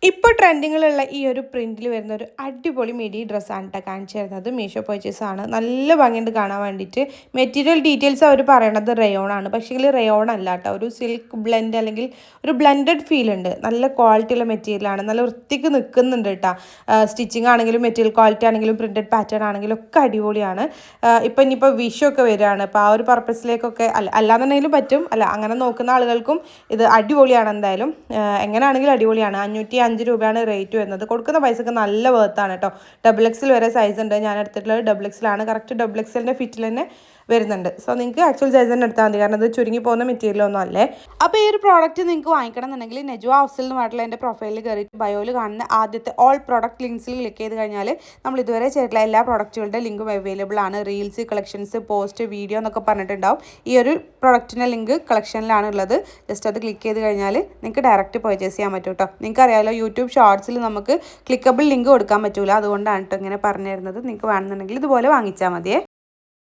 ഇപ്പോൾ ട്രെൻഡിങ്ങിലുള്ള ഈ ഒരു പ്രിന്റിൽ വരുന്ന ഒരു അടിപൊളി മിഡി ഡ്രസ്സാണ് കേട്ടോ കാണിച്ചു തരുന്നത്. മീഷോ പർച്ചേസ് ആണ്. നല്ല ഭംഗിയുണ്ട് കാണാൻ വേണ്ടിയിട്ട്. മെറ്റീരിയൽ ഡീറ്റെയിൽസ് അവർ പറയണത് റയോൺ ആണ്. പക്ഷേ റയോൺ അല്ല കേട്ടോ, ഒരു സിൽക്ക് ബ്ലെൻഡ് അല്ലെങ്കിൽ ഒരു ബ്ലെൻഡഡ് ഫീൽ ഉണ്ട്. നല്ല ക്വാളിറ്റിയുള്ള മെറ്റീരിയലാണ്, നല്ല വൃത്തിക്ക് നിൽക്കുന്നുണ്ട് കേട്ടോ. സ്റ്റിച്ചിങ് ആണെങ്കിലും മെറ്റീരിയൽ ക്വാളിറ്റി ആണെങ്കിലും പ്രിന്റഡ് പാറ്റേൺ ആണെങ്കിലും ഒക്കെ അടിപൊളിയാണ്. ഇപ്പം ഇനിയിപ്പോൾ വിഷു ഒക്കെ വരികയാണ്. അപ്പോൾ ആ ഒരു പർപ്പസിലേക്കൊക്കെ അല്ലാന്നുണ്ടെങ്കിലും പറ്റും, അങ്ങനെ നോക്കുന്ന ആളുകൾക്കും ഇത് അടിപൊളിയാണ്. എന്തായാലും എങ്ങനെയാണെങ്കിലും അടിപൊളിയാണ്. 505 രൂപയാണ് റേറ്റ് വരുന്നത്. കൊടുക്കുന്ന പൈസക്ക് നല്ല വേർത്താണ് കേട്ടോ. XXL വരെ സൈസ് ഉണ്ട്. ഞാൻ എടുത്തിട്ടുള്ളത് XXL ആണ്. കറക്റ്റ് XXLൻ്റെ ഫിറ്റിൽ തന്നെ വരുന്നുണ്ട്. സോ നിങ്ങൾക്ക് ആക്ച്വൽ സൈസ് തന്നെ എടുത്താൽ മതി, കാരണം അത് ചുരുങ്ങി പോകുന്ന മെറ്റീരിയലൊന്നും അല്ലേ. അപ്പോൾ ഈ ഒരു പ്രോഡക്റ്റ് നിങ്ങൾക്ക് വാങ്ങിക്കണം എന്നുണ്ടെങ്കിൽ നെജുവ അഫ്സൽ എന്ന് പറഞ്ഞിട്ടുള്ള എൻ്റെ പ്രൊഫൈലിൽ കയറിയിട്ട് ബയോയിൽ കാണുന്ന ആദ്യത്തെ ഓൾ പ്രോഡക്റ്റ് ലിങ്ക്സിൽ ക്ലിക്ക് ചെയ്ത് കഴിഞ്ഞാൽ നമ്മൾ ഇതുവരെ ചെയ്തിട്ടുള്ള എല്ലാ പ്രോഡക്റ്റുകളുടെ ലിങ്കും അവൈലബിൾ ആണ്. റീൽസ്, കളക്ഷൻസ്, പോസ്റ്റ്, വീഡിയോ എന്നൊക്കെ പറഞ്ഞിട്ടുണ്ടാവും. ഈ ഒരു പ്രോഡക്റ്റിൻ്റെ ലിങ്ക് കളക്ഷനിലാണ് ഉള്ളത്. ജസ്റ്റ് അത് ക്ലിക്ക് ചെയ്ത് കഴിഞ്ഞാൽ നിങ്ങൾക്ക് ഡയറക്റ്റ് പർച്ചേസ് ചെയ്യാൻ പറ്റും കേട്ടോ. നിങ്ങൾക്ക് അറിയാമല്ലോ, യൂട്യൂബ് ഷോർട്സിൽ നമുക്ക് ക്ലിക്കബിൾ ലിങ്ക് കൊടുക്കാൻ പറ്റില്ല. അതുകൊണ്ടാണ് കേട്ടോ ഇങ്ങനെ പറഞ്ഞു തരുന്നത്. നിങ്ങൾക്ക് വേണമെന്നുണ്ടെങ്കിൽ ഇതുപോലെ വാങ്ങിച്ചാൽ മതിയേ.